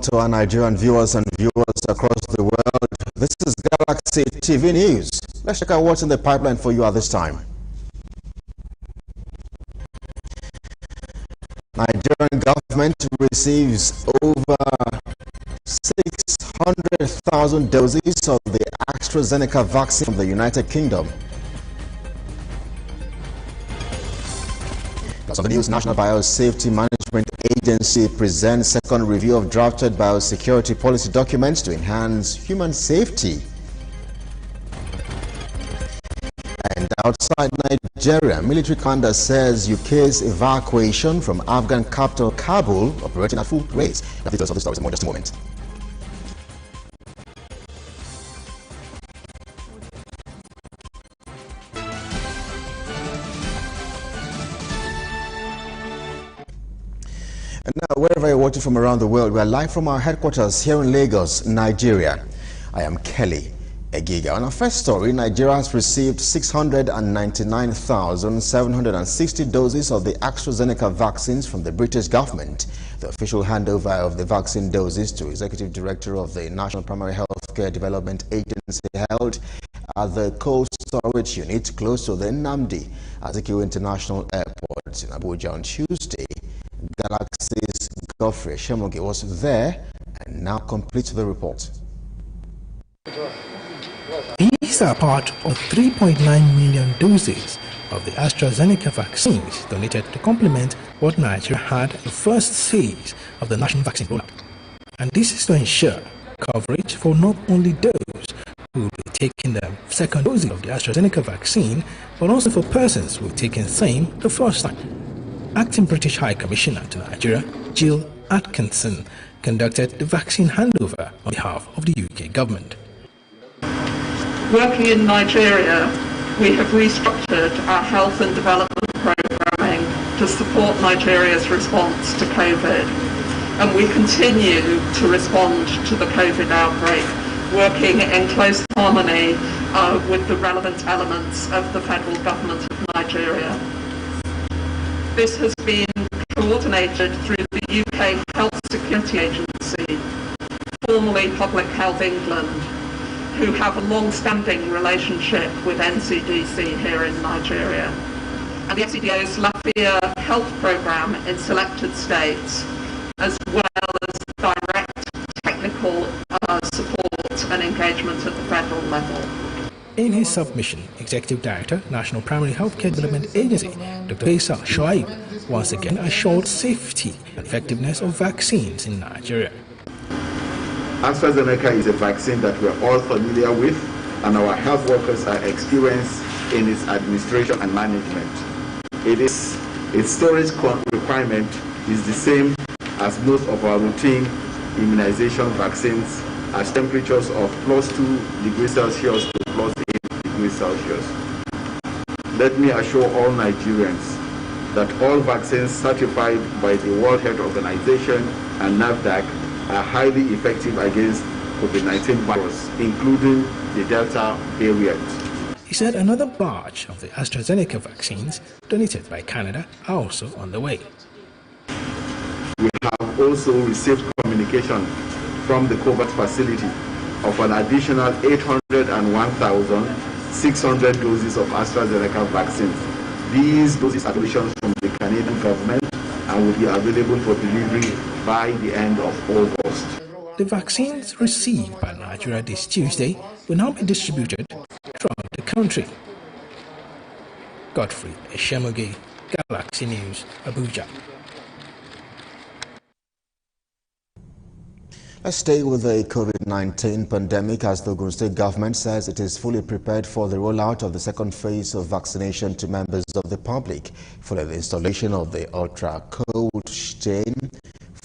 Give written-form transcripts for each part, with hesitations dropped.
to our Nigerian viewers and viewers across the world. This is Galaxy TV News. Let's check out what's in the pipeline for you at this time. Nigerian government receives over 600,000 doses of the AstraZeneca vaccine from the United Kingdom. Plus on the news, National Biosafety Management Agency presents second review of drafted biosecurity policy documents to enhance human safety. And outside Nigeria, military commander says UK's evacuation from Afghan capital Kabul operating at full rate. The details of the story in just a moment. And now, wherever you're watching from around the world, we are live from our headquarters here in Lagos, Nigeria. I am Kelly Egiga. On our first story, Nigeria has received 699,760 doses of the AstraZeneca vaccines from the British government. The official handover of the vaccine doses to Executive Director of the National Primary Healthcare Development Agency held at the cold storage unit close to the Nnamdi Azikiwe International Airport in Abuja on Tuesday. Galaxy's Godfrey Shemoge was there and now completes the report. These are part of 3.9 million doses of the AstraZeneca vaccines donated to complement what Nigeria had in the first phase of the national vaccine rollout. And this is to ensure coverage for not only those who will be taking the second dose of the AstraZeneca vaccine, but also for persons who have taken same the first time. Acting British High Commissioner to Nigeria, Jill Atkinson, conducted the vaccine handover on behalf of the UK government. Working in Nigeria, we have restructured our health and development programming to support Nigeria's response to COVID. And we continue to respond to the COVID outbreak, working in close harmony with the relevant elements of the federal government of Nigeria. This has been coordinated through the UK Health Security Agency, formerly Public Health England, who have a long-standing relationship with NCDC here in Nigeria, and the NCDO's Lafia Health Programme in selected states, as well as direct technical support and engagement at the federal level. In his submission, Executive Director, National Primary Healthcare Development Agency, Dr. Faisal Shoaib, once again assured safety and effectiveness of vaccines in Nigeria. AstraZeneca is a vaccine that we are all familiar with, and our health workers are experienced in its administration and management. Its storage requirement is the same as most of our routine immunization vaccines, at temperatures of +2 degrees Celsius to +8 degrees Celsius. Let me assure all Nigerians that all vaccines certified by the World Health Organization and NAFDAC are highly effective against COVID-19 virus, including the Delta variant. He said another batch of the AstraZeneca vaccines donated by Canada are also on the way. We have also received communication from the COVAX facility of an additional 801,600 doses of AstraZeneca vaccines. These doses are donations from the Canadian government and will be available for delivery by the end of August. The vaccines received by Nigeria this Tuesday will now be distributed throughout the country. Godfrey Shemoge, Galaxy News, Abuja. Let's stay with the COVID-19 pandemic as the Ogun State government says it is fully prepared for the rollout of the second phase of vaccination to members of the public following the installation of the ultra-cold chain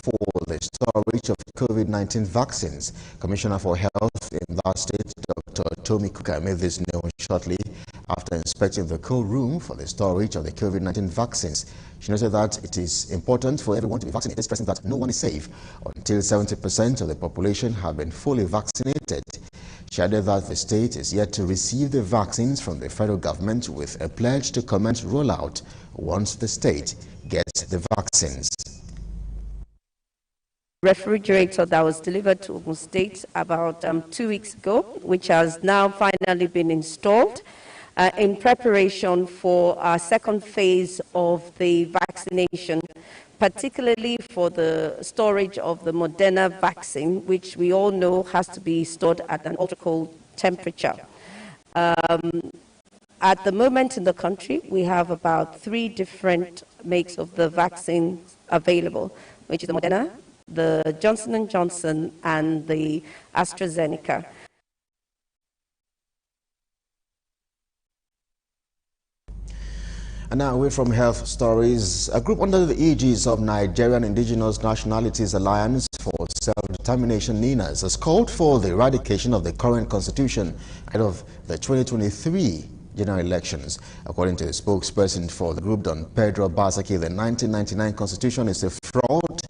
for the storage of COVID-19 vaccines. Commissioner for Health in that state, Dr. Tomi Kuka, made this known shortly after inspecting the cold room for the storage of the COVID-19 vaccines. She noted that it is important for everyone to be vaccinated, stressing that no one is safe until 70% of the population have been fully vaccinated. She added that the state is yet to receive the vaccines from the federal government with a pledge to commence rollout once the state gets the vaccines. refrigerator that was delivered to Ogun State about 2 weeks ago, which has now finally been installed in preparation for our second phase of the vaccination, particularly for the storage of the Moderna vaccine, which we all know has to be stored at an ultra-cold temperature. At the moment in the country, we have about 3 different makes of the vaccine available, which is the Moderna, the Johnson & Johnson, and the AstraZeneca. And now away from health stories, a group under the aegis of Nigerian Indigenous Nationalities Alliance for Self-Determination, NINAS, has called for the eradication of the current constitution ahead of the 2023 general elections. According to the spokesperson for the group, Don Pedro Obaseki, the 1999 constitution is a fraud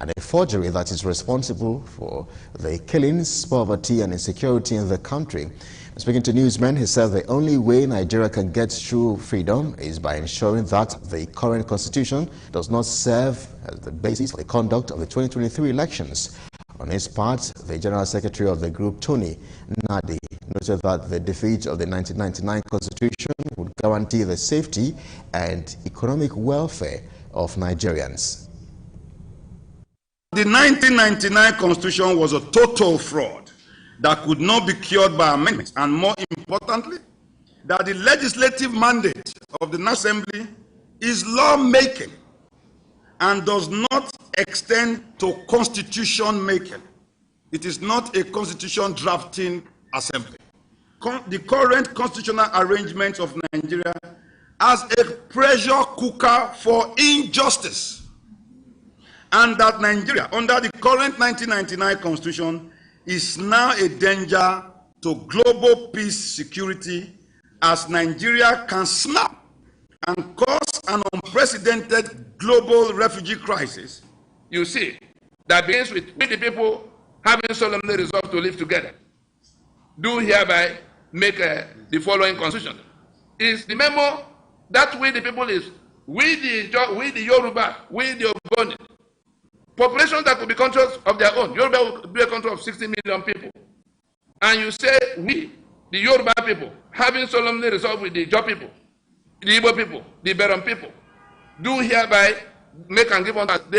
and a forgery that is responsible for the killings, poverty and insecurity in the country. Speaking to newsmen, he said the only way Nigeria can get true freedom is by ensuring that the current constitution does not serve as the basis for the conduct of the 2023 elections. On his part, the General Secretary of the group, Tony Nadi, noted that the defeat of the 1999 constitution would guarantee the safety and economic welfare of Nigerians. The 1999 constitution was a total fraud that could not be cured by amendments, and more importantly, that the legislative mandate of the National Assembly is lawmaking and does not extend to constitution making. It is not a constitution drafting assembly. The current constitutional arrangement of Nigeria as a pressure cooker for injustice, and that Nigeria, under the current 1999 constitution, is now a danger to global peace security, as Nigeria can snap and cause an unprecedented global refugee crisis. You see, that begins with we the people having solemnly resolved to live together, do hereby make the following constitution. Is the memo that we the people is we the Yoruba, we the Ogoni, population that could be countries of their own. Yoruba will be a country of 60 million people. And you say we, the Yoruba people, having solemnly resolved with the Ijaw people, the Igbo people, the Beron people, do hereby make and give on that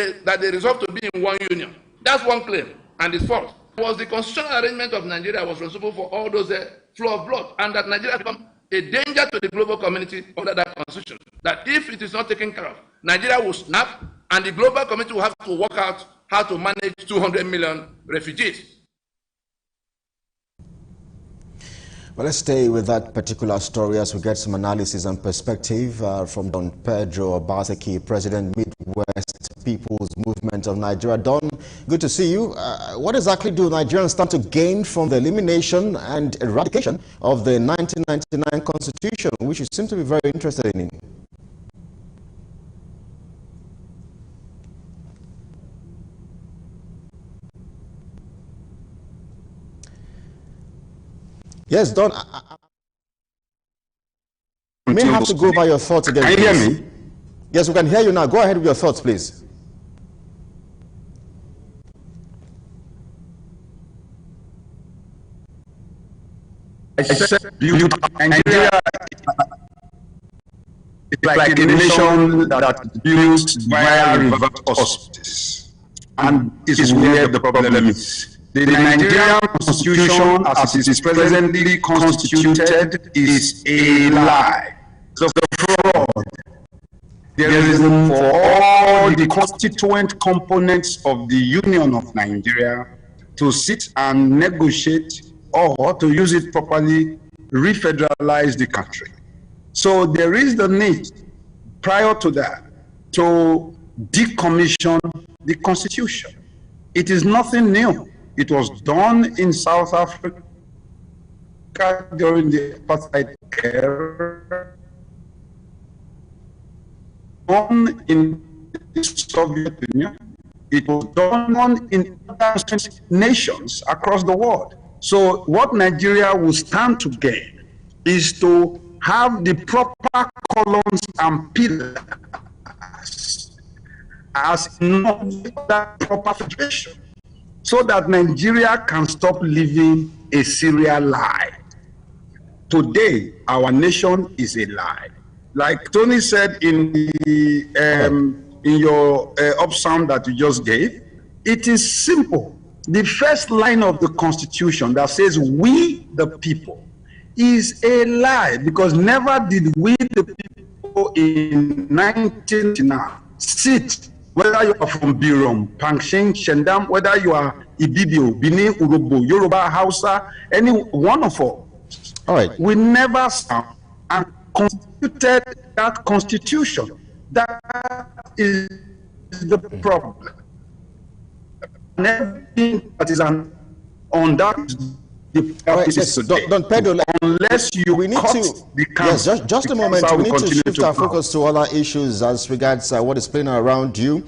they resolve to be in one union. That's one claim, and it's false. It was the constitutional arrangement of Nigeria was responsible for all those flow of blood, and that Nigeria become a danger to the global community under that constitution. That if it is not taken care of, Nigeria will snap, and the global community will have to work out how to manage 200 million refugees. Well, let's stay with that particular story as we get some analysis and perspective from Don Pedro Obaseki, President, Midwest People's Movement of Nigeria. Don, good to see you. What exactly do Nigerians stand to gain from the elimination and eradication of the 1999 Constitution, which you seem to be very interested in? Yes, Don, I may have to go over your thoughts again. Can you hear me? Yes, we can hear you now. Go ahead with your thoughts, please. I said, Nigeria is like a nation that builds via reverse osmosis, and is where the problem is. The Nigerian Constitution, as it is presently constituted, is a lie. It's a fraud. There is room for all the constituent components of the Union of Nigeria to sit and negotiate, or to use it properly, refederalize the country. So there is the need, prior to that, to decommission the Constitution. It is nothing new. It was done in South Africa during the apartheid era, done in the Soviet Union. It was done in other nations across the world. So what Nigeria will stand to gain is to have the proper columns and pillars as not that proper federation. so that Nigeria can stop living a serial lie. Today, our nation is a lie. Like Tony said in the in your up-sound that you just gave, it is simple. The first line of the Constitution that says "we the people" is a lie, because never did we the people in 1999 sit, whether you are from Birom, Pangshin, Shendam, whether you are Ibibio, Bini, Urobo, Yoruba, Hausa, any one of us. All right. We never sat and constituted that constitution. That is the problem. And everything that is on that Don Pedro, unless you we need to just a moment. We need to shift our focus to other issues as regards what is playing around you,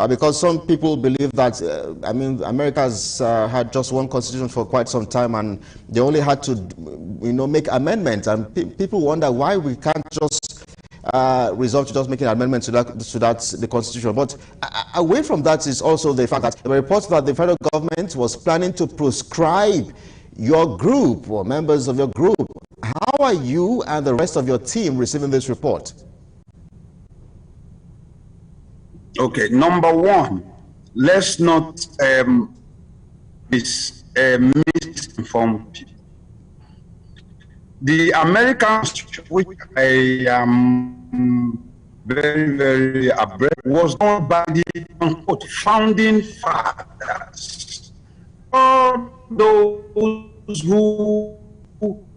because some people believe that I mean, America's had just one constitution for quite some time, and they only had to, make amendments, and people wonder why we can't just resort to just making amendments to the constitution. But away from that is also the fact that there were reports that the federal government was planning to proscribe your group or members of your group. How are you and the rest of your team receiving this report? Okay, number one, let's not misinform people. The American Constitution, which I am very, very abreast, was done by the unquote founding fathers. All those who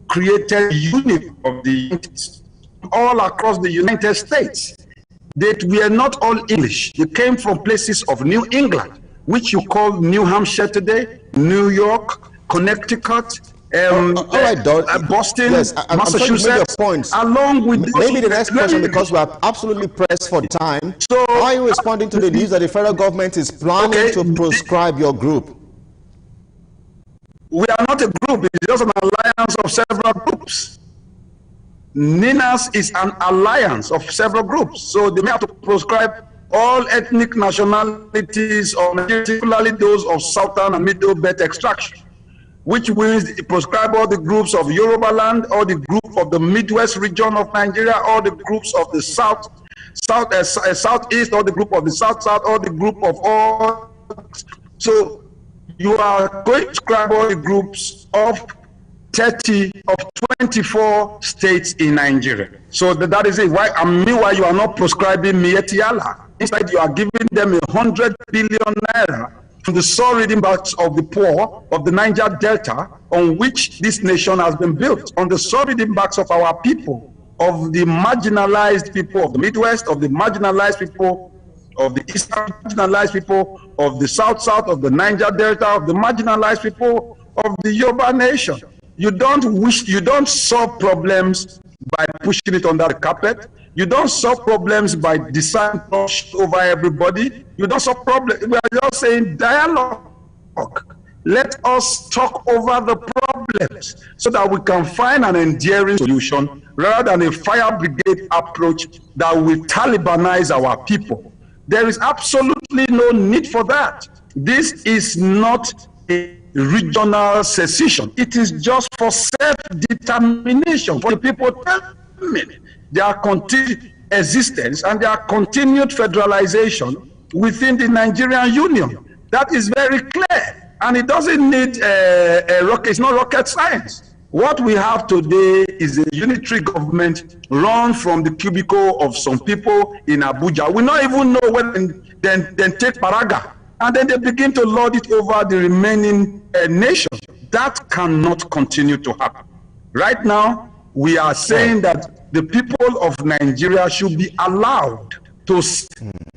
created the unity of the United States, all across the United States. They were not all English. They came from places of New England, which you call New Hampshire today, New York, Connecticut, Boston, yes, Massachusetts, along with maybe the next question, because we are absolutely pressed for time. So, how are you responding to the news that the federal government is planning to proscribe your group? We are not a group, it's just an alliance of several groups. NINAS is an alliance of several groups, so they may have to proscribe all ethnic nationalities, or particularly those of Southern and Middle Belt extraction, which means proscribe all the groups of Yoruba land, or the group of the Midwest region of Nigeria, or the groups of the Southeast, or the group of the South, or the group of all. So you are going to prescribe all the groups of 24 states in Nigeria. So that is it. Why? And meanwhile, you are not proscribing Mietiala. Instead, you are giving them 100 billion naira from the sole reading backs of the poor of the Niger Delta, on which this nation has been built, on the sole reading backs of our people, of the marginalized people of the Midwest, of the marginalized people of the Eastern, marginalized people of the South, of the Niger Delta, of the marginalized people of the Yoruba nation. You don't solve problems by pushing it under the carpet. You don't solve problems by deciding over everybody. You don't solve problems. We are just saying dialogue. Let us talk over the problems so that we can find an enduring solution, rather than a fire brigade approach that will Talibanize our people. There is absolutely no need for that. This is not a regional secession. It is just for self-determination for the people, their continued existence and their continued federalization within the Nigerian Union. That is very clear, and it doesn't need it's not rocket science. What we have today is a unitary government run from the cubicle of some people in Abuja. We don't even know when then take Paraga, and then they begin to lord it over the remaining nation. That cannot continue to happen. Right now, we are saying that the people of Nigeria should be allowed to,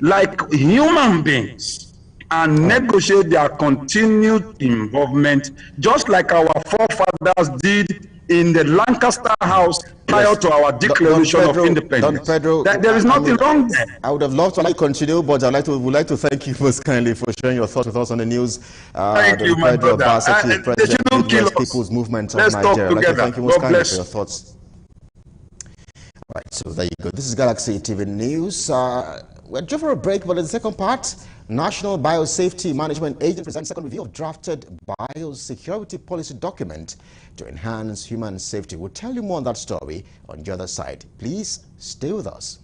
like human beings, and negotiate their continued involvement, just like our forefathers did in the Lancaster House prior to our declaration of independence. There is nothing wrong there. I would have loved to continue, but would like to thank you most kindly for sharing your thoughts with us on the news. Thank you, my brother. President of People's Movement of Nigeria. I'd like to thank you most kindly for your thoughts. All right, so there you go. This is Galaxy TV News. We're due for a break, but in the second part, National Biosafety Management Agency presents second review of drafted biosecurity policy document to enhance human safety. We'll tell you more on that story on the other side. Please stay with us.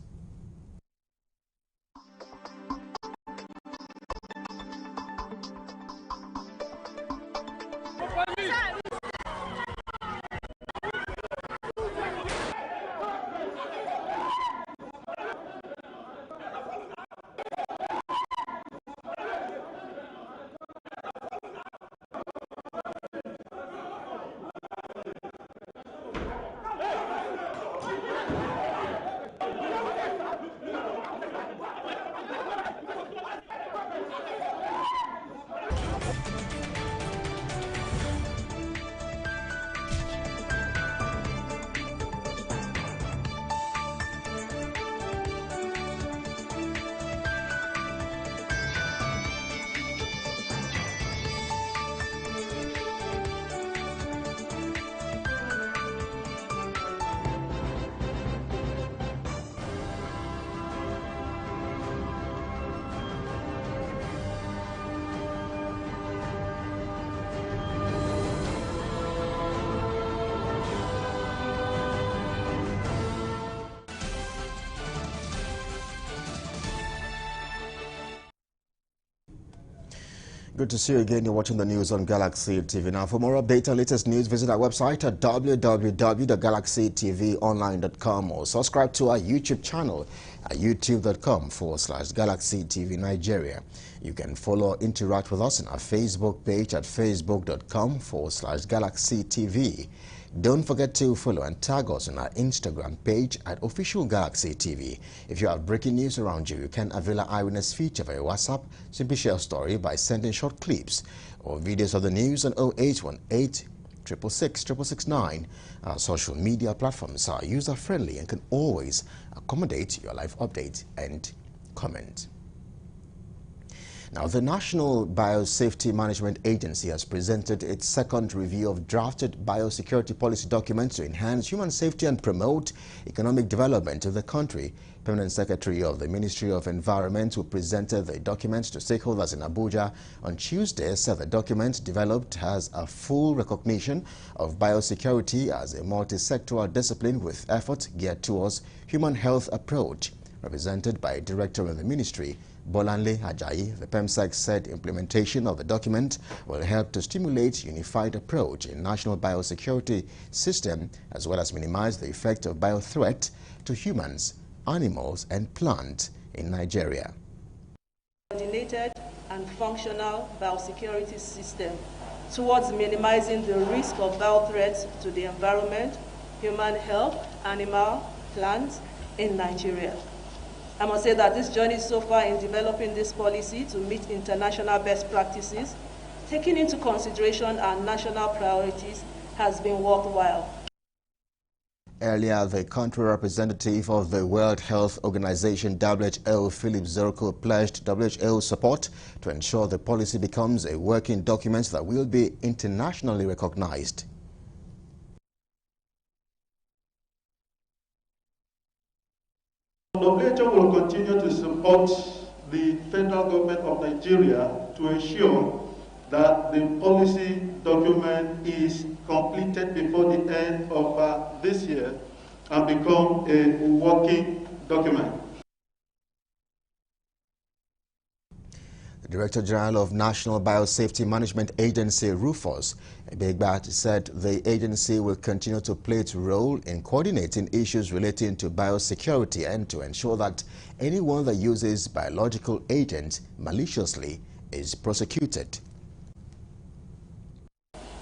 Good to see you again. You're watching the news on Galaxy TV. Now, for more update and latest news, visit our website at www.galaxytvonline.com or subscribe to our YouTube channel at youtube.com/Galaxy TV Nigeria. You can follow or interact with us on our Facebook page at facebook.com/Galaxy TV. Don't forget to follow and tag us on our Instagram page at Official Galaxy TV. If you have breaking news around you, you can avail our eyewitness feature via WhatsApp. Simply share a story by sending short clips or videos of the news on 0818 666 669. Our social media platforms are user-friendly and can always accommodate your live update and comment. Now, the National Biosafety Management Agency has presented its second review of drafted biosecurity policy documents to enhance human safety and promote economic development of the country. Permanent Secretary of the Ministry of Environment, who presented the documents to stakeholders in Abuja on Tuesday, said the document developed has a full recognition of biosecurity as a multi-sectoral discipline with effort geared towards human health approach. Represented by Director of the Ministry, Bolanle Ajayi, the PEMSEC said implementation of the document will help to stimulate unified approach in national biosecurity system as well as minimize the effect of biothreat to humans, animals and plants in Nigeria. Coordinated and functional biosecurity system towards minimizing the risk of biothreats to the environment, human health, animal, plants in Nigeria. I must say that this journey so far in developing this policy to meet international best practices, taking into consideration our national priorities, has been worthwhile. Earlier, the country representative of the World Health Organization, WHO, Philip Zerko, pledged WHO support to ensure the policy becomes a working document that will be internationally recognized. WHO will continue to support the federal government of Nigeria to ensure that the policy document is completed before the end of this year and become a working document. The Director General of National Biosafety Management Agency, Rufus Ebegbat, said the agency will continue to play its role in coordinating issues relating to biosecurity and to ensure that anyone that uses biological agents maliciously is prosecuted.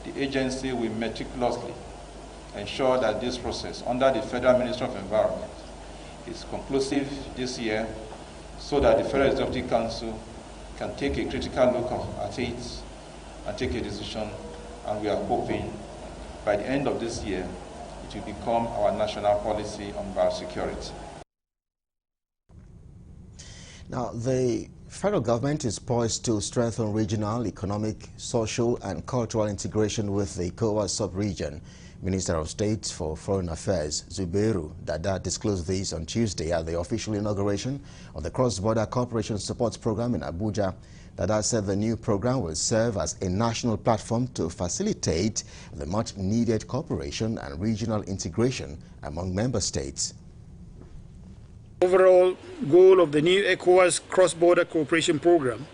The agency will meticulously ensure that this process under the Federal Ministry of Environment is conclusive this year so that the Federal Executive Council can take a critical look at it and take a decision, and we are hoping by the end of this year it will become our national policy on biosecurity. Now, the federal government is poised to strengthen regional, economic, social and cultural integration with the ECOWAS sub-region. Minister of State for Foreign Affairs, Zubairu Dada, disclosed this on Tuesday at the official inauguration of the Cross-Border Cooperation Support Program in Abuja. Dada said the new program will serve as a national platform to facilitate the much-needed cooperation and regional integration among member states. Overall goal of the new ECOWAS Cross-Border Cooperation Program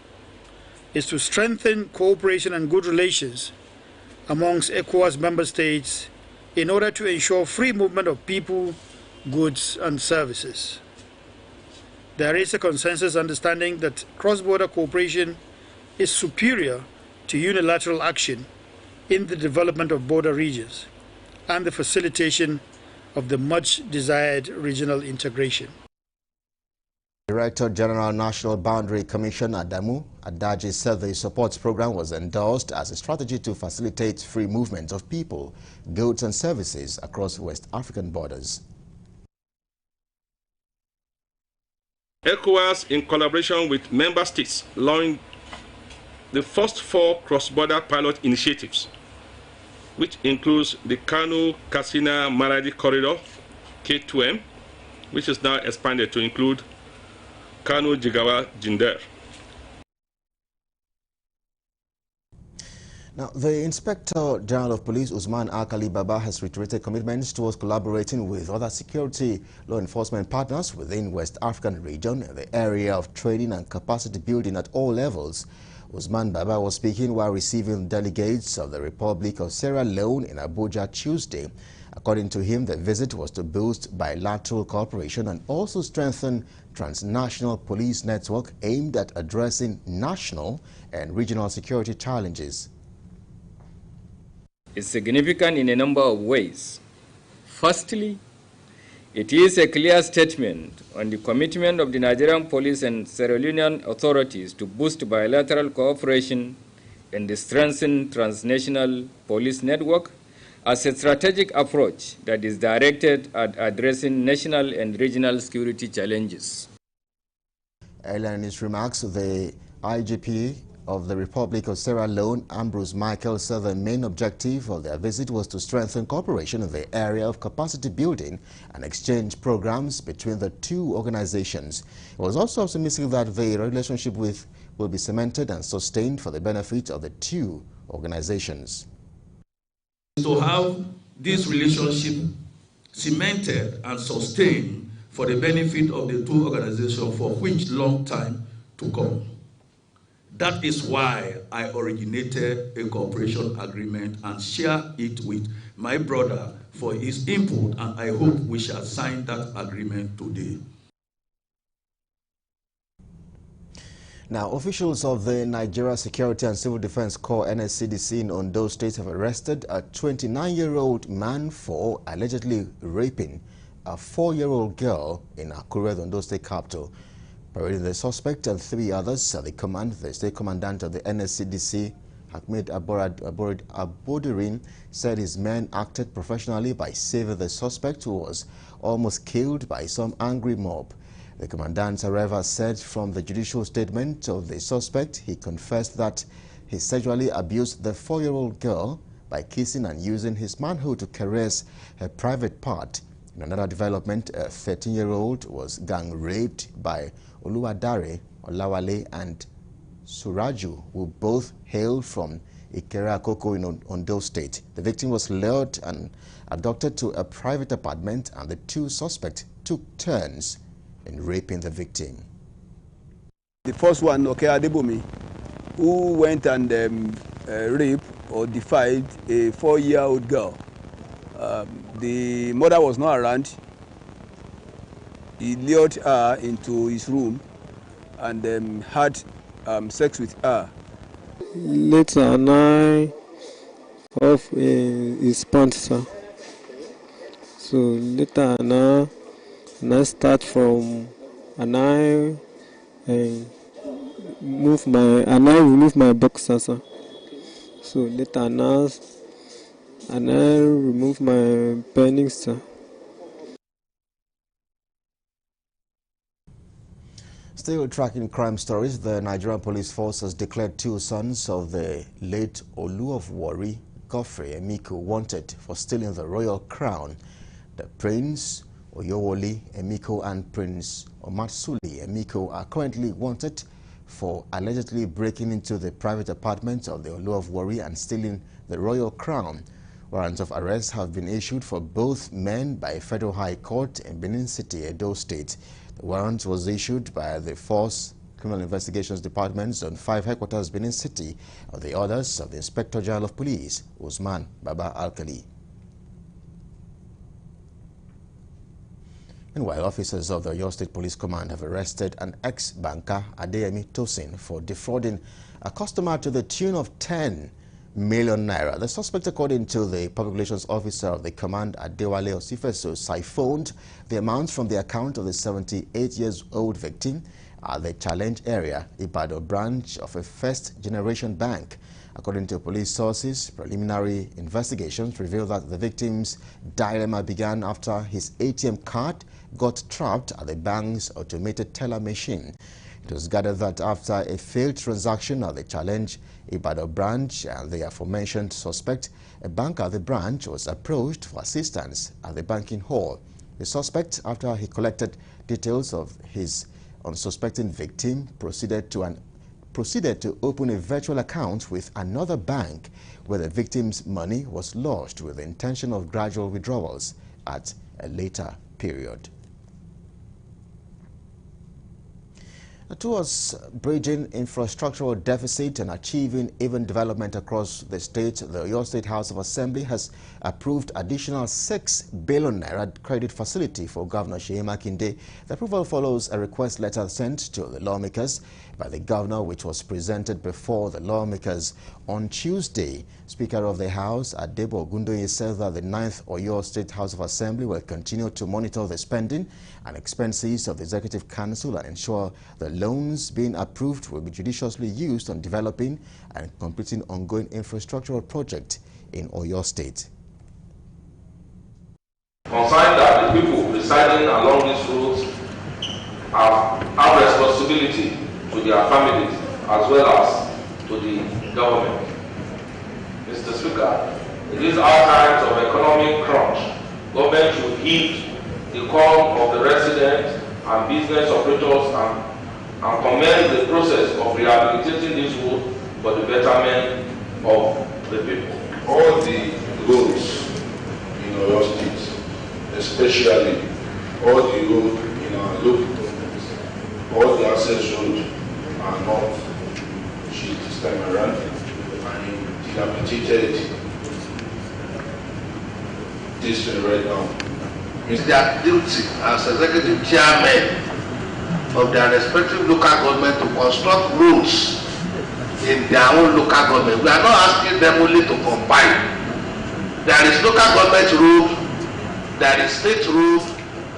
is to strengthen cooperation and good relations amongst ECOWAS member states in order to ensure free movement of people, goods and services. There is a consensus understanding that cross-border cooperation is superior to unilateral action in the development of border regions and the facilitation of the much-desired regional integration. Director General National Boundary Commission Adamu Adaji said the support program was endorsed as a strategy to facilitate free movement of people, goods and services across West African borders. ECOWAS, in collaboration with member states, launched the first 4 cross-border pilot initiatives, which includes the Kano-Katsina-Maradi corridor, K2M, which is now expanded to include Kano-Jigawa-Jinder. Now, the Inspector General of Police, Usman Alkali Baba, has reiterated commitments towards collaborating with other security law enforcement partners within West African region in the area of training and capacity building at all levels. Usman Baba was speaking while receiving delegates of the Republic of Sierra Leone in Abuja Tuesday. According to him, the visit was to boost bilateral cooperation and also strengthen transnational police network aimed at addressing national and regional security challenges. It's significant in a number of ways. Firstly, it is a clear statement on the commitment of the Nigerian police and Sierra Leonean authorities to boost bilateral cooperation and strengthen transnational police network as a strategic approach that is directed at addressing national and regional security challenges. Earlier in his remarks, the IGP of the Republic of Sierra Leone, Ambrose Michael, said the main objective of their visit was to strengthen cooperation in the area of capacity building and exchange programs between the two organizations. He was also optimistic that the relationship will be cemented and sustained for the benefit of the two organizations. To have this relationship cemented and sustained for the benefit of the two organizations for which long time to come. That is why I originated a cooperation agreement and share it with my brother for his input, and I hope we shall sign that agreement today. Now, officials of the Nigeria Security and Civil Defense Corps NSCDC in Ondo State have arrested a 29-year-old man for allegedly raping a 4-year-old girl in Akure, the Ondo State capital. Parading the suspect and 3 others, the state commandant of the NSCDC, Ahmed Abodirin, said his men acted professionally by saving the suspect, who was almost killed by some angry mob. The commandant, however, said from the judicial statement of the suspect, he confessed that he sexually abused the 4-year-old girl by kissing and using his manhood to caress her private part. In another development, a 13-year-old was gang raped by Oluwadare Olawale and Suraju, who both hailed from Ikere Akoko in Ondo State. The victim was lured and abducted to a private apartment, and the 2 suspects took turns in raping the victim. The first one, Oke Adebomi, who went and raped or defied a 4-year-old girl. The mother was not around. He lured her into his room and had sex with her. Later, I off his pants, sir. So later, I start from I remove my boxer, sir. So later, I remove my pennies, sir. Still tracking crime stories, the Nigerian Police Force has declared 2 sons of the late Olu of Warri Godfrey Emiko wanted for stealing the royal crown. The Prince Oyowole Emiko and Prince Omatsuli Emiko are currently wanted for allegedly breaking into the private apartment of the Olu of Warri and stealing the royal crown. Warrants of arrest have been issued for both men by a federal high court in Benin City, Edo State. The warrant was issued by the Force Criminal Investigations Department, Zone 5 Headquarters, Benin City, of the orders of the Inspector General of Police, Usman Baba Alkali. Meanwhile, officers of the Oyo State Police Command have arrested an ex-banker, Adeyemi Tosin, for defrauding a customer to the tune of 10 million naira. The suspect, according to the public relations officer of the command, Adewale Osifeso, siphoned the amount from the account of the 78-year-old victim at the Challenge area, Ibadan branch of a first-generation bank. According to police sources, preliminary investigations reveal that the victim's dilemma began after his ATM card got trapped at the bank's automated teller machine. It was gathered that after a failed transaction at the Challenge Ibadan branch and the aforementioned suspect, a banker at the branch was approached for assistance at the banking hall. The suspect, after he collected details of his unsuspecting victim, proceeded to open a virtual account with another bank where the victim's money was lodged with the intention of gradual withdrawals at a later period. Towards bridging infrastructural deficit and achieving even development across the state, the Oyo State House of Assembly has approved additional 6 billion naira credit facility for Governor Seyi Makinde. The approval follows a request letter sent to the lawmakers by the governor, which was presented before the lawmakers on Tuesday. Speaker of the House, Adebo Ogundoye, said that the 9th Oyo State House of Assembly will continue to monitor the spending and expenses of the Executive Council and ensure the loans being approved will be judiciously used on developing and completing ongoing infrastructural projects in Oyo State. Concerned that the people residing along these roads have responsibility to their families as well as to the government. Mr. Speaker, in these hard times of economic crunch, government should heed the call of the residents and business operators and commence the process of rehabilitating this road for the betterment of the people. All the roads in Oyo State, especially all the roads in our local governments, all the access roads are not cheap this time around, and dilapidated this right now. It's their duty as executive chairman of their respective local government to construct roads in their own local government. We are not asking them only to combine. There is local government road, there is state road,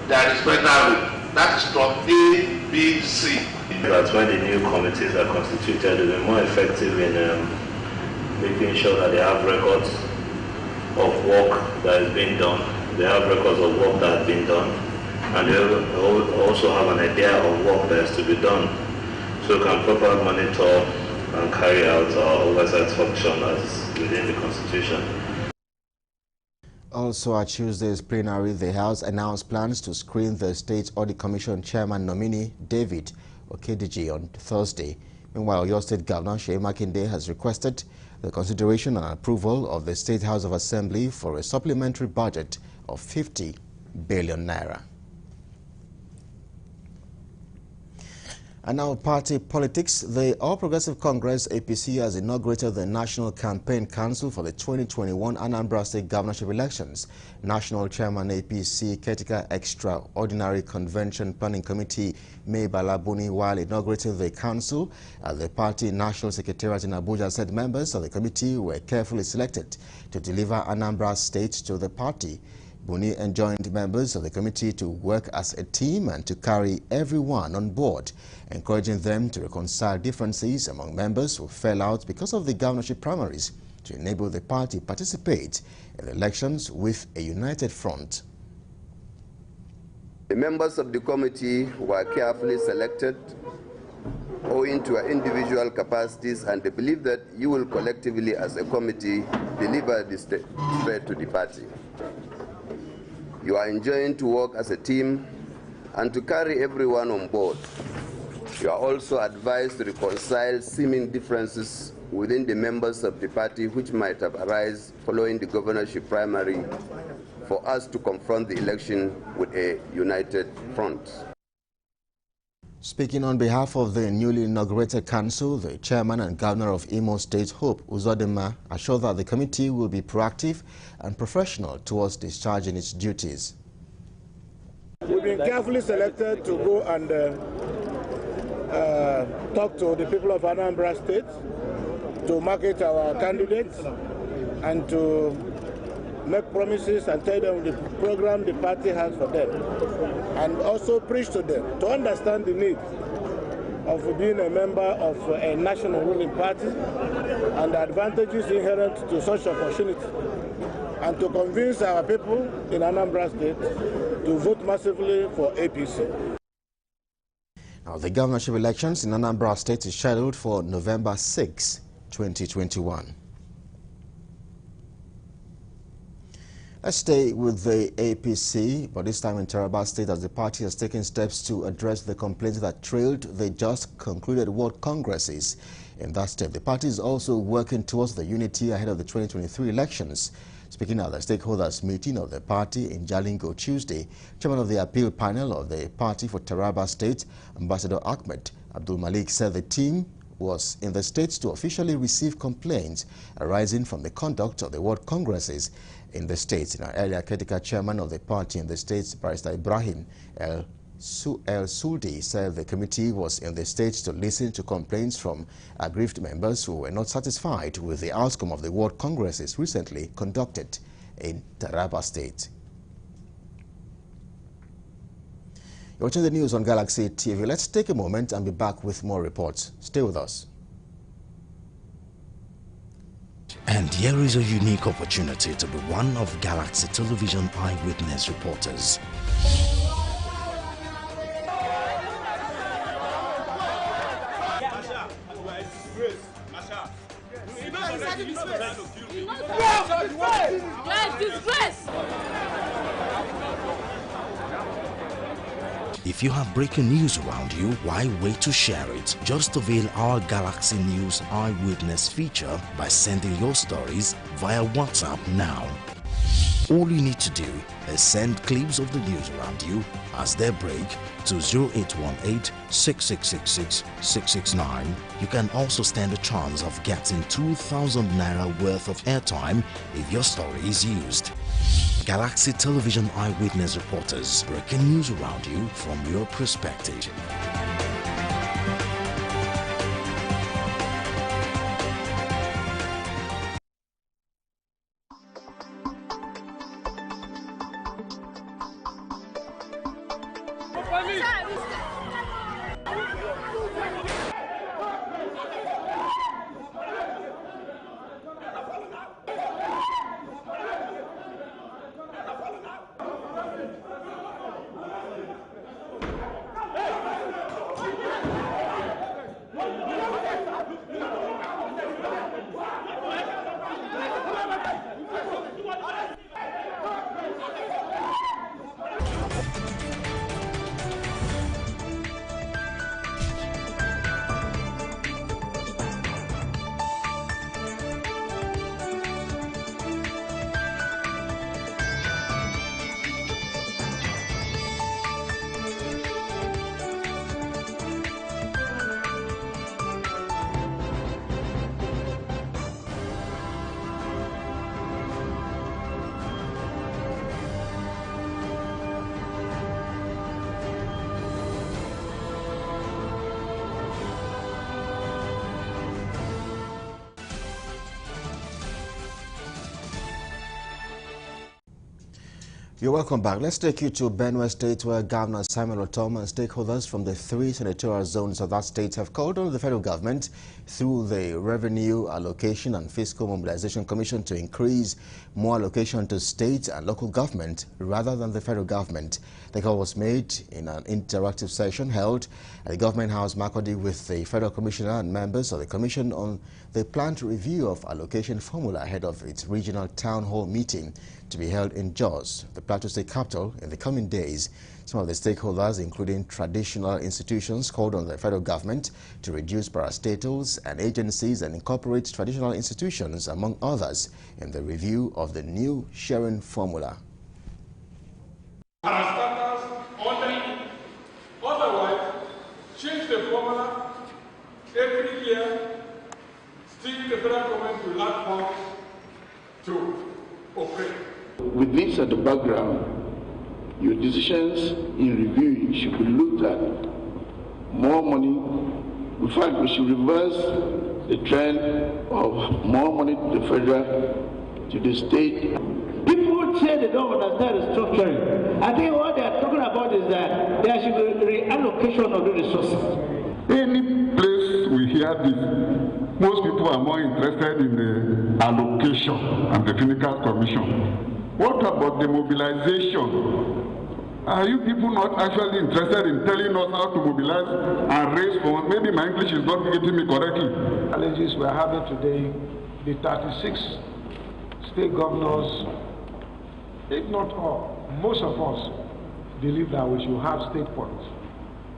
there is federal road. That is from A, B, C. That's why the new committees are constituted to be more effective in making sure that they have records of work that is being done. They have records of work that has been done, and they also have an idea of work that has to be done, so we can properly monitor and carry out our oversight function as within the Constitution. Also at Tuesday's plenary, the House announced plans to screen the State Audit Commission Chairman nominee David Okediji on Thursday. Meanwhile, Oyo State Governor Seyi Makinde has requested the consideration and approval of the State House of Assembly for a supplementary budget of 50 billion naira. And now party politics. The All Progressive Congress APC has inaugurated the National Campaign Council for the 2021 Anambra State governorship elections. National Chairman APC Ketika Extraordinary Convention Planning Committee May Balabuni, while inaugurating the council at the party National Secretariat in Abuja, said members of the committee were carefully selected to deliver Anambra State to the party. Buni enjoined members of the committee to work as a team and to carry everyone on board, encouraging them to reconcile differences among members who fell out because of the governorship primaries to enable the party participate in the elections with a united front. The members of the committee were carefully selected owing to your individual capacities, and they believe that you will collectively, as a committee, deliver this threat to the party. You are enjoined to work as a team and to carry everyone on board. You are also advised to reconcile seeming differences within the members of the party which might have arisen following the governorship primary, for us to confront the election with a united front. Speaking on behalf of the newly inaugurated council, the chairman and governor of Imo State, Hope Uzodinma, assured that the committee will be proactive and professional towards discharging its duties. We've been carefully selected to go and talk to the people of Anambra State, to market our candidates, and to make promises and tell them the program the party has for them, and also preach to them to understand the need of being a member of a national ruling party and the advantages inherent to such opportunity, and to convince our people in Anambra State to vote massively for APC. Now, the governorship elections in Anambra State is scheduled for November 6, 2021. Let's stay with the APC, but this time in Taraba State, as the party has taken steps to address the complaints that trailed the just concluded World Congresses in that state. The party is also working towards the unity ahead of the 2023 elections. Speaking at the stakeholders meeting of the party in Jalingo Tuesday, chairman of the appeal panel of the party for Taraba State, Ambassador Ahmed Abdul Malik, said the team was in the states to officially receive complaints arising from the conduct of the World Congresses in the states. In our earlier caretaker chairman of the party in the states, Barrister Ibrahim El Suldi, said the committee was in the states to listen to complaints from aggrieved members who were not satisfied with the outcome of the World Congresses recently conducted in Taraba State. You're watching the news on Galaxy TV. Let's take a moment and be back with more reports. Stay with us. And here is a unique opportunity to be one of Galaxy Television eyewitness reporters. If you have breaking news around you, why wait to share it? Just avail our Galaxy News Eyewitness feature by sending your stories via WhatsApp now. All you need to do is send clips of the news around you as they break to 0818-6666-669. You can also stand a chance of getting 2,000 Naira worth of airtime if your story is used. Galaxy Television Eyewitness Reporters, breaking news around you from your perspective. You're welcome back. Let's take you to Benue State, where Governor Samuel Ortom and stakeholders from the 3 senatorial zones of that state have called on the federal government through the Revenue Allocation and Fiscal Mobilization Commission to increase more allocation to state and local government rather than the federal government. The call was made in an interactive session held at the Government House, Makurdi, with the federal commissioner and members of the commission on the planned review of allocation formula ahead of its regional town hall meeting to be held in Jos, the Plateau State capital, in the coming days. Some of the stakeholders, including traditional institutions, called on the federal government to reduce parastatals and agencies and incorporate traditional institutions, among others, in the review of the new sharing formula. Parastatals only. Otherwise, change the formula every year. Still, the federal government will lack funds to operate. With this at the background, your decisions in reviewing should be looked at. More money, in fact, we should reverse the trend of more money to the federal, to the state. People say they don't understand restructuring. I think what they are talking about is that there should be reallocation of the resources. Any place we hear this, most people are more interested in the allocation and the Technical Commission. What about the mobilization? Are you people not actually interested in telling us how to mobilize and raise funds? Maybe my English is not getting me correctly. Challenges we are having today, the 36 state governors, if not all, most of us believe that we should have state points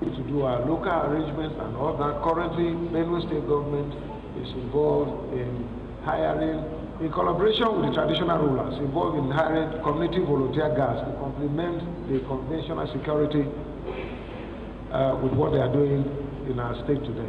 to do our local arrangements and all that. Currently, Benue State government is involved in hiring, in collaboration with the traditional rulers, involved in hiring community volunteer guards to complement the conventional security with what they are doing in our state today.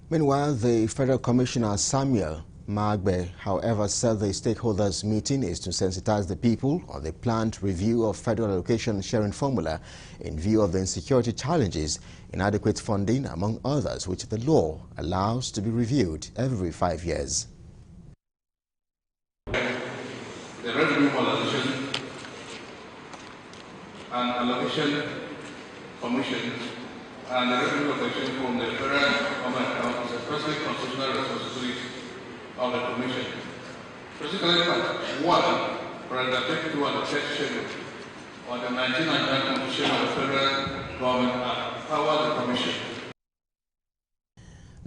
Meanwhile, the Federal Commissioner Samuel Magbe, however, said the stakeholders meeting is to sensitize the people on the planned review of federal allocation sharing formula in view of the insecurity challenges, inadequate funding, among others, which the law allows to be reviewed every 5 years. The Revenue Mobilization and Allocation Commission and the Revenue Collection from the Federal Government account is expressly constitutional responsibility of the Commission. Specifically, Part 1, Paragraph 32 and the text schedule on the 1999 Constitution of the Federal Government empower the Commission.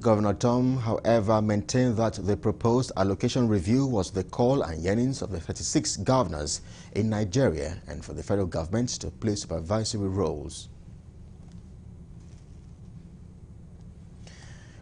Governor Tom, however, maintained that the proposed allocation review was the call and yearnings of the 36 governors in Nigeria and for the federal government to play supervisory roles.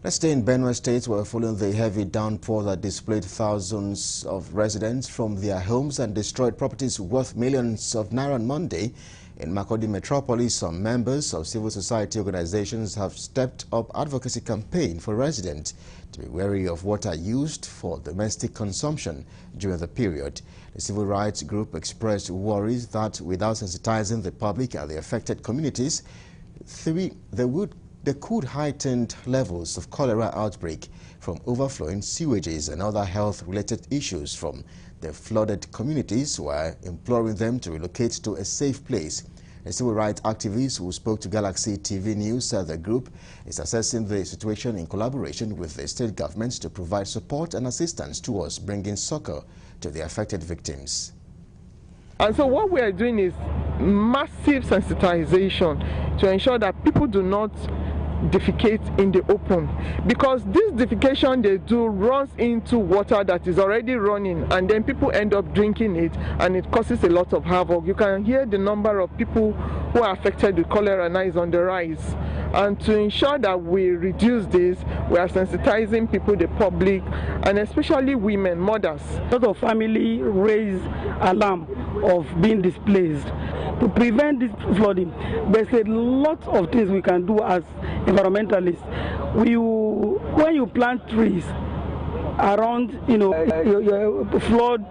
Let's stay in Benue State, where following the heavy downpour that displaced thousands of residents from their homes and destroyed properties worth millions of naira on Monday, in Makurdi Metropolis, some members of civil society organizations have stepped up advocacy campaign for residents to be wary of water used for domestic consumption during the period. The civil rights group expressed worries that without sensitizing the public and the affected communities, there could heighten levels of cholera outbreak from overflowing sewages and other health-related issues from the flooded communities, while imploring them to relocate to a safe place. A civil rights activist who spoke to Galaxy TV News said the group is assessing the situation in collaboration with the state governments to provide support and assistance towards bringing succor to the affected victims. And so what we are doing is massive sensitization to ensure that people do not defecate in the open, because this defecation they do runs into water that is already running, and then people end up drinking it, and it causes a lot of havoc. You can hear the number of people who are affected with cholera now is on the rise. And to ensure that we reduce this, we are sensitizing people, the public, and especially women, mothers. A lot of family raise alarm of being displaced. To prevent this flooding, there's a lot of things we can do as environmentalists. When you plant trees around, your flood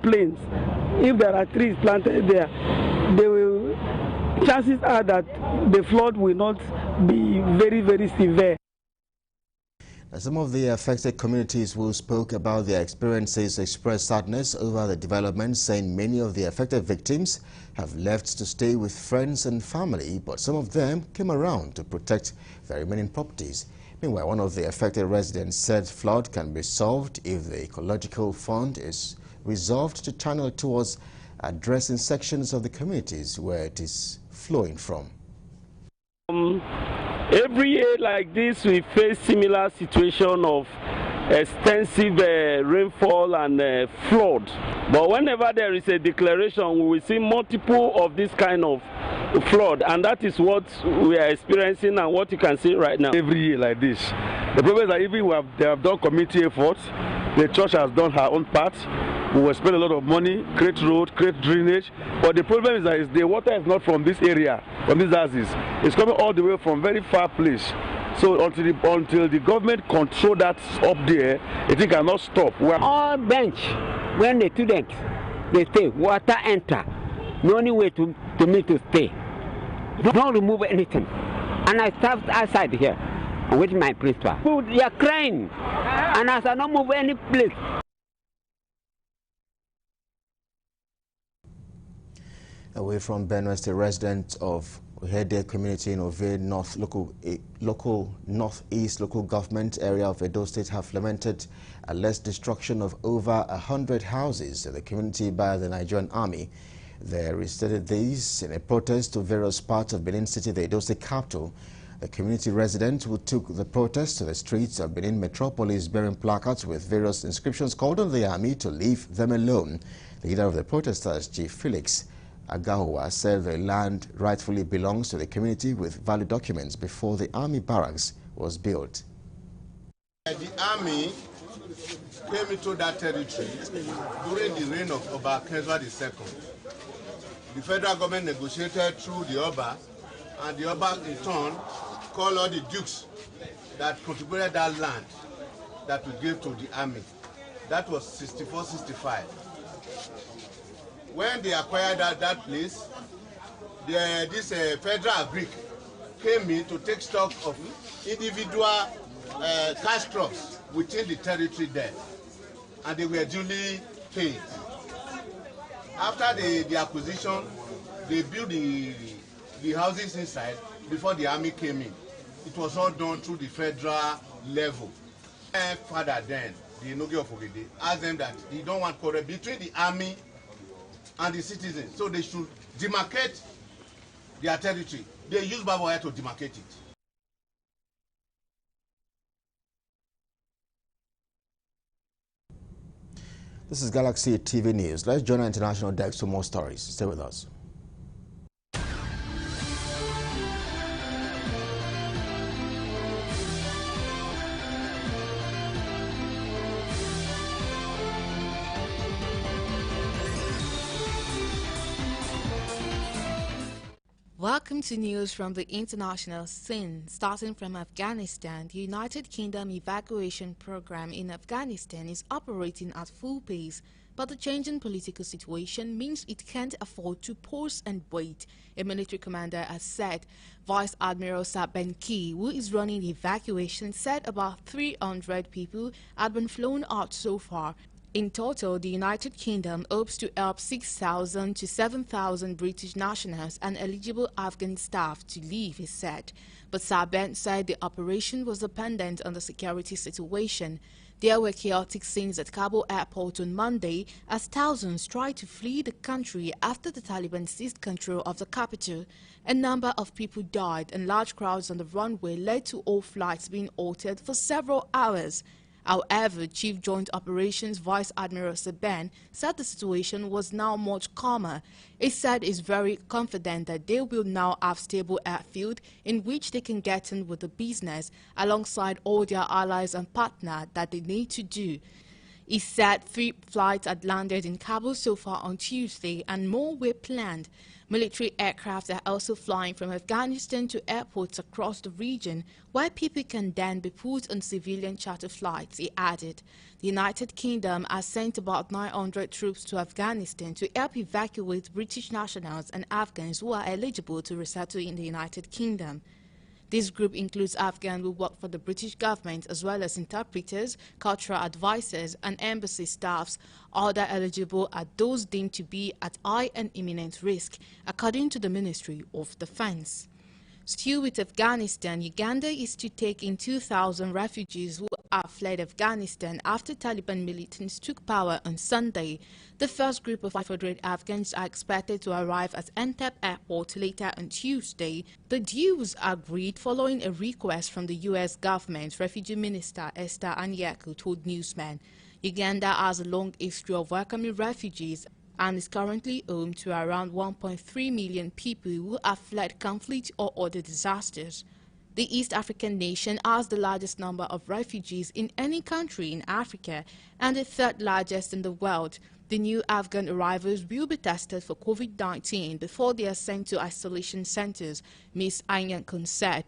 plains, if there are trees planted there, chances are that the flood will not be very, very severe. Some of the affected communities who spoke about their experiences expressed sadness over the development, saying many of the affected victims have left to stay with friends and family, but some of them came around to protect their remaining properties. Meanwhile, one of the affected residents said flood can be solved if the ecological fund is resolved to channel towards addressing sections of the communities where it is flowing from. Every year like this, we face similar situation of extensive rainfall and flood. But whenever there is a declaration, we will see multiple of this kind of flood, and that is what we are experiencing and what you can see right now. Every year like this, the problem is that even they have done community efforts, the church has done her own part. We will spend a lot of money, create road, create drainage, but the problem is that the water is not from this area, from these houses. It's coming all the way from very far place. So until the government control that up there, it cannot stop. All bench, when the students, they stay, water enter. No only way to me to stay. Don't remove anything. And I start outside here with my principal. They are crying, and I said, don't move any place. Away from Benue State, residents of Uhede community in Ovie North Northeast local government area of Edo State have lamented alleged destruction of over 100 houses in the community by the Nigerian army. They restated these in a protest to various parts of Benin City, the Edo State capital. The community residents who took the protest to the streets of Benin metropolis bearing placards with various inscriptions called on the army to leave them alone. The leader of the protesters, Chief Felix Agahowa, said the land rightfully belongs to the community with valid documents before the army barracks was built. The army came into that territory during the reign of Oba Akinzwa II. The federal government negotiated through the Oba, and the Oba in turn called all the dukes that contributed that land that we gave to the army. That was 64-65. When they acquired that place, this federal Greek came in to take stock of individual cash crops within the territory there, and they were duly paid. After the acquisition, they built the houses inside before the army came in. It was all done through the federal level. My father then, the Enoge of Ogede, asked them that they don't want quarrel between the army and the citizens, so they should demarcate their territory. They use barbed wire to demarcate it. This is Galaxy TV News. Let's join our international desk for more stories. Stay with us. Welcome to news from the international scene. Starting from Afghanistan, the United Kingdom evacuation program in Afghanistan is operating at full pace, but the changing political situation means it can't afford to pause and wait, a military commander has said. Vice Admiral Sir Ben Key, who is running the evacuation, said about 300 people had been flown out so far. In total, the United Kingdom hopes to help 6,000 to 7,000 British nationals and eligible Afghan staff to leave, he said. But Sir Ben said the operation was dependent on the security situation. There were chaotic scenes at Kabul airport on Monday as thousands tried to flee the country after the Taliban seized control of the capital. A number of people died and large crowds on the runway led to all flights being halted for several hours. However, Chief Joint Operations Vice Admiral Sir Ben said the situation was now much calmer. He said he's very confident that they will now have stable airfield in which they can get on with the business alongside all their allies and partners that they need to do. He said 3 flights had landed in Kabul so far on Tuesday and more were planned. Military aircraft are also flying from Afghanistan to airports across the region, where people can then be put on civilian charter flights, he added. The United Kingdom has sent about 900 troops to Afghanistan to help evacuate British nationals and Afghans who are eligible to resettle in the United Kingdom. This group includes Afghans who work for the British government as well as interpreters, cultural advisors and embassy staffs. Other eligible are those deemed to be at high and imminent risk, according to the Ministry of Defense. Still with Afghanistan, Uganda is to take in 2,000 refugees who have fled Afghanistan after Taliban militants took power on Sunday. The first group of 500 Afghans are expected to arrive at Entebbe Airport later on Tuesday. The deal was agreed following a request from the U.S. government. Refugee Minister Esther Anyaku told newsmen. Uganda has a long history of welcoming refugees and is currently home to around 1.3 million people who have fled conflict or other disasters. The East African nation has the largest number of refugees in any country in Africa and the third largest in the world. The new Afghan arrivals will be tested for COVID-19 before they are sent to isolation centers, Ms. Anyankun said.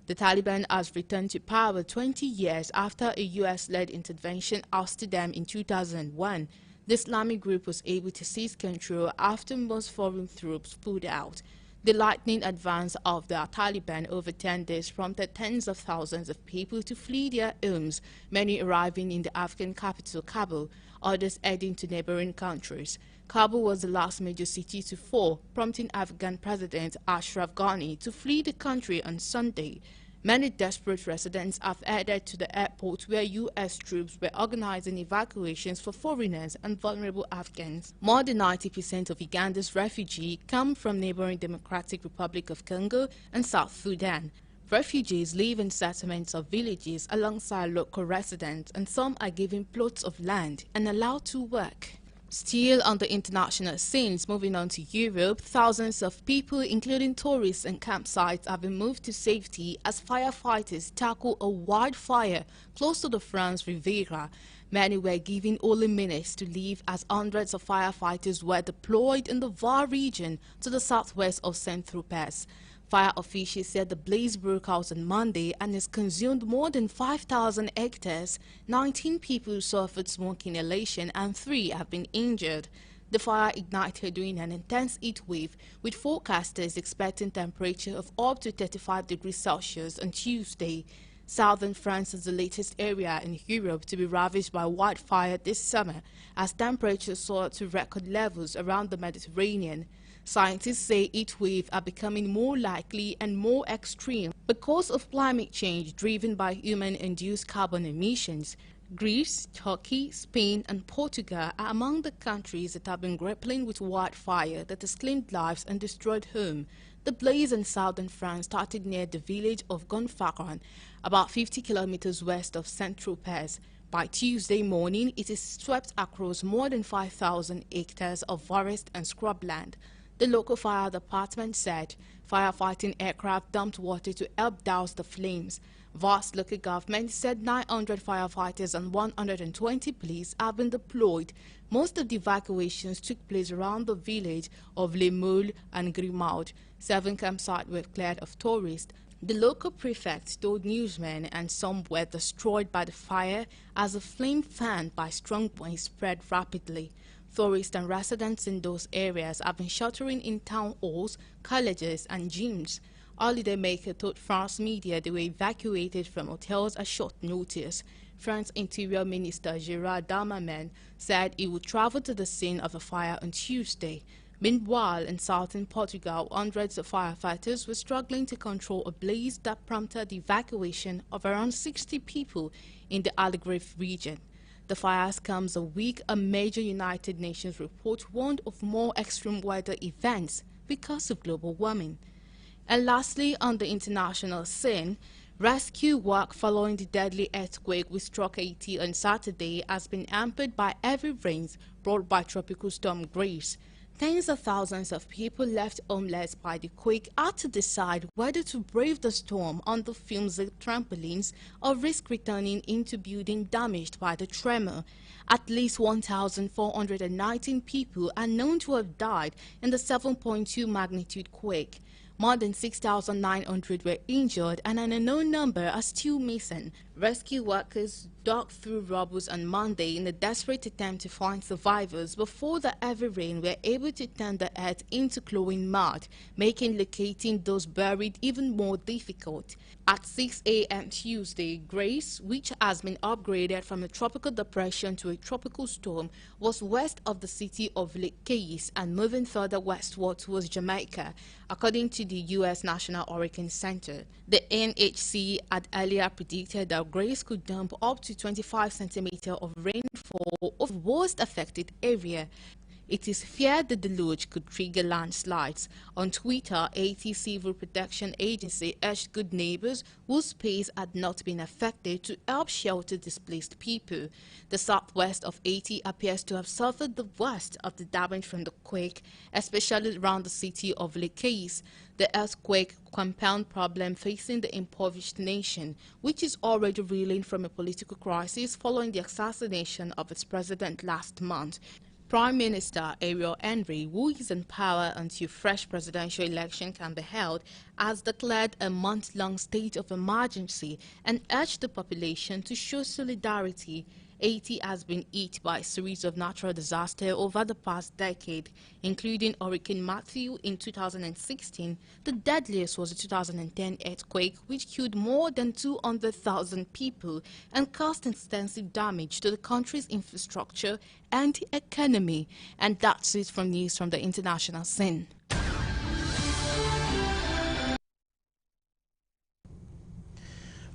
The Taliban has returned to power 20 years after a U.S.-led intervention ousted them in 2001. The Islamic group was able to seize control after most foreign troops pulled out. The lightning advance of the Taliban over 10 days prompted tens of thousands of people to flee their homes, many arriving in the Afghan capital, Kabul, others heading to neighboring countries. Kabul was the last major city to fall, prompting Afghan President Ashraf Ghani to flee the country on Sunday. Many desperate residents have headed to the airport where U.S. troops were organizing evacuations for foreigners and vulnerable Afghans. More than 90% of Uganda's refugees come from neighboring Democratic Republic of Congo and South Sudan. Refugees live in settlements or villages alongside local residents, and some are given plots of land and allowed to work. Still on the international scenes, moving on to Europe, thousands of people, including tourists and campsites, have been moved to safety as firefighters tackle a wildfire close to the France Riviera. Many were given only minutes to leave as hundreds of firefighters were deployed in the Var region to the southwest of Saint-Tropez. Fire officials said the blaze broke out on Monday and has consumed more than 5,000 hectares. 19 people suffered smoke inhalation and 3 have been injured. The fire ignited during an intense heat wave, with forecasters expecting temperature of up to 35 degrees Celsius on Tuesday. Southern France is the latest area in Europe to be ravaged by wildfire this summer, as temperatures soared to record levels around the Mediterranean. Scientists say heat waves are becoming more likely and more extreme because of climate change driven by human-induced carbon emissions. Greece, Turkey, Spain and Portugal are among the countries that have been grappling with wildfire that has claimed lives and destroyed homes. The blaze in southern France started near the village of Gonfaron, about 50 kilometers west of Saint-Tropez. By Tuesday morning, it is swept across more than 5,000 hectares of forest and scrubland. The local fire department said firefighting aircraft dumped water to help douse the flames. Vast local government said 900 firefighters and 120 police have been deployed. Most of the evacuations took place around the village of Les Moules and Grimaud. 7 campsites were cleared of tourists. The local prefect told newsmen and some were destroyed by the fire as a flame fanned by strong winds spread rapidly. Tourists and residents in those areas have been sheltering in town halls, colleges and gyms. Holidaymaker told France media they were evacuated from hotels at short notice. France Interior Minister Gerard Darmanin said he would travel to the scene of the fire on Tuesday. Meanwhile, in southern Portugal, hundreds of firefighters were struggling to control a blaze that prompted the evacuation of around 60 people in the Algarve region. The fires comes a week a major United Nations report warned of more extreme weather events because of global warming. And lastly, on the international scene, rescue work following the deadly earthquake which struck Haiti on Saturday has been hampered by heavy rains brought by Tropical Storm Grace. Tens of thousands of people left homeless by the quake had to decide whether to brave the storm on the flimsy trampolines or risk returning into buildings damaged by the tremor. At least 1,419 people are known to have died in the 7.2 magnitude quake. More than 6,900 were injured and an unknown number are still missing. Rescue workers dug through rubble on Monday in a desperate attempt to find survivors before the heavy rain were able to turn the earth into glowing mud, making locating those buried even more difficult. At 6 a.m. Tuesday, Grace, which has been upgraded from a tropical depression to a tropical storm, was west of the city of Lake Cayce and moving further westward towards Jamaica, according to the U.S. National Hurricane Center. The NHC had earlier predicted that Grace could dump up to 25 centimeters of rainfall over the worst affected area. It is feared the deluge could trigger landslides. On Twitter, Haiti Civil Protection Agency urged good neighbors whose space had not been affected to help shelter displaced people. The southwest of Haiti appears to have suffered the worst of the damage from the quake, especially around the city of Lake Cayce. The earthquake compound problem facing the impoverished nation, which is already reeling from a political crisis following the assassination of its president last month. Prime Minister Ariel Henry, who is in power until fresh presidential election can be held, has declared a month-long state of emergency and urged the population to show solidarity. Haiti has been hit by a series of natural disasters over the past decade, including Hurricane Matthew in 2016. The deadliest was the 2010 earthquake, which killed more than 200,000 people and caused extensive damage to the country's infrastructure and economy. And that's it from news from the international scene.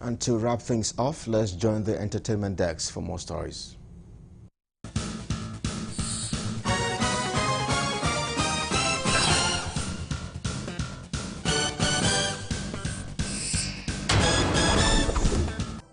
And to wrap things off, let's join the entertainment desk for more stories.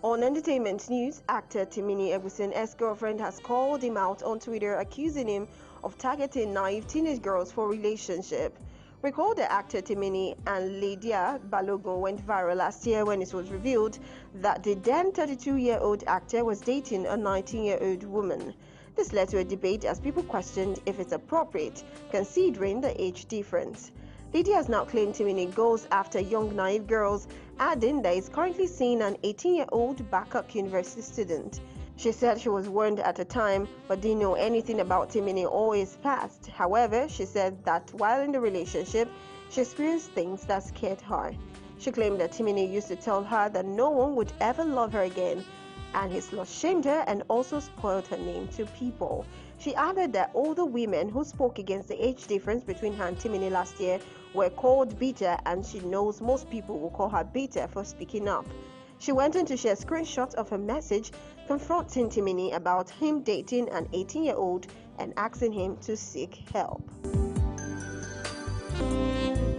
On entertainment news, actor Timini Egwusin's ex-girlfriend has called him out on Twitter, accusing him of targeting naive teenage girls for relationship. Recall the actor Timini and Lydia Balogun went viral last year when it was revealed that the then 32-year-old actor was dating a 19-year-old woman. This led to a debate as people questioned if it's appropriate, considering the age difference. Lydia has now claimed Timini goes after young naive girls, adding that he's currently seeing an 18-year-old Babcock University student. She said she was warned at the time, but didn't know anything about Timini or his past. However, she said that while in the relationship, she experienced things that scared her. She claimed that Timini used to tell her that no one would ever love her again, and his loss shamed her and also spoiled her name to people. She added that all the women who spoke against the age difference between her and Timini last year were called bitter, and she knows most people will call her bitter for speaking up. She went on to share screenshots of her message confronting Timini about him dating an 18-year-old and asking him to seek help.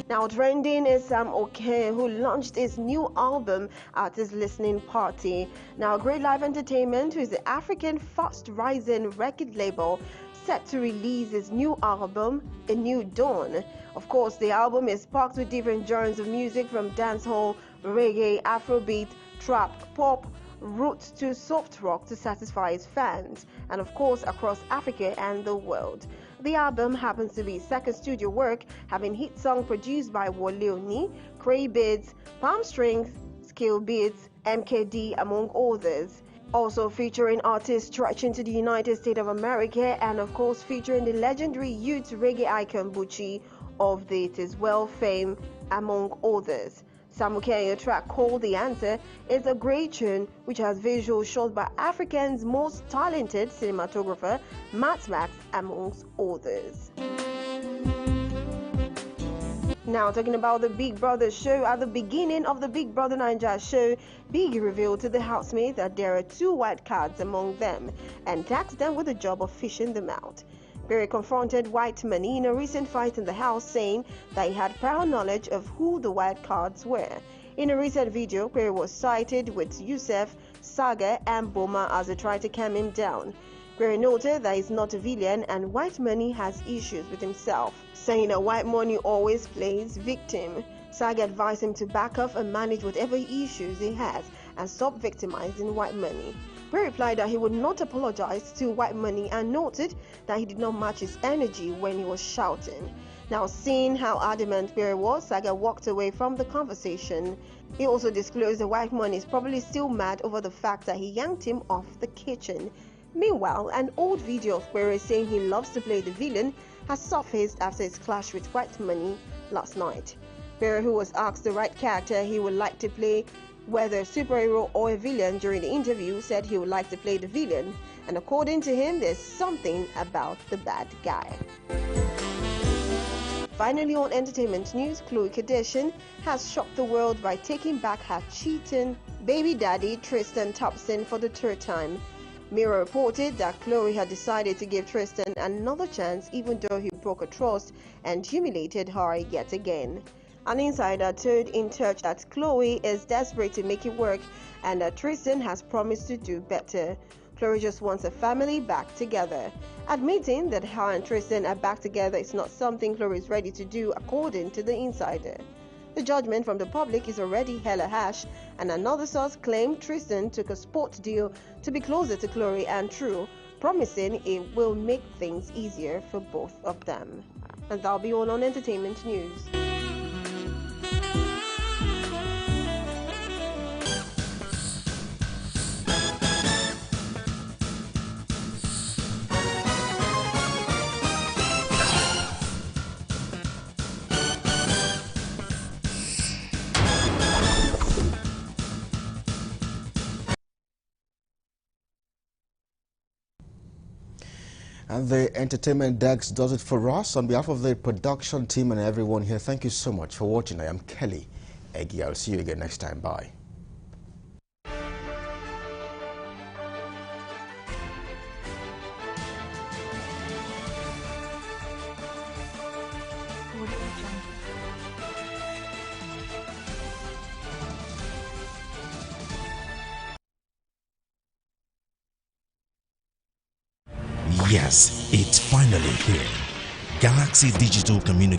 Now trending is Sam Oke, who launched his new album at his listening party. Now Great Live Entertainment, who is the African fast-rising record label, set to release his new album, A New Dawn. Of course, the album is packed with different genres of music from dancehall, reggae, afrobeat, trap, pop, roots to soft rock to satisfy his fans, and of course across Africa and the world. The album happens to be his second studio work, having hit song produced by Wole Oni, Cray Beats, Palm Strings, Skill Beats, MKD, among others. Also featuring artists stretching to the United States of America, and of course featuring the legendary youth reggae icon Bucci of the It Is Well fame, among others. Sam Oke's track called The Answer is a great tune which has visuals shot by Africa's most talented cinematographer, Matt Max, amongst others. Now talking about the Big Brother show, at the beginning of the Big Brother Naija show, Big revealed to the housemates that there are 2 white cards among them and tasked them with the job of fishing them out. Perry confronted White Money in a recent fight in the house, saying that he had prior knowledge of who the white cards were. In a recent video, Perry was cited with Yusuf, Saga, and Boma as they tried to calm him down. Perry noted that he's not a villain and White Money has issues with himself, saying that White Money always plays victim. Saga advised him to back off and manage whatever issues he has and stop victimizing White Money. Perry replied that he would not apologize to White Money and noted that he did not match his energy when he was shouting. Now, seeing how adamant Barry was, Saga walked away from the conversation. He also disclosed the wife Money is probably still mad over the fact that he yanked him off the kitchen. Meanwhile, an old video of Barry saying he loves to play the villain has surfaced after his clash with White Money last night. Barry, who was asked the right character he would like to play, whether a superhero or a villain, during the interview, said he would like to play the villain. And according to him, there's something about the bad guy. Finally, on entertainment news, Khloe Kardashian has shocked the world by taking back her cheating baby daddy Tristan Thompson for the third time. Mirror reported that Khloe had decided to give Tristan another chance even though he broke her trust and humiliated her yet again. An insider told In Touch that Khloe is desperate to make it work and that Tristan has promised to do better. Khloe just wants a family back together. Admitting that her and Tristan are back together is not something Khloe is ready to do, according to the insider. The judgment from the public is already hella harsh, and another source claimed Tristan took a sports deal to be closer to Khloe and True, promising it will make things easier for both of them. And that'll be all on entertainment news. And the entertainment desk does it for us. On behalf of the production team and everyone here, thank you so much for watching. I am Kelly Eggy. I'll see you again next time. Bye. Yes, it's finally here. Galaxy Digital Communications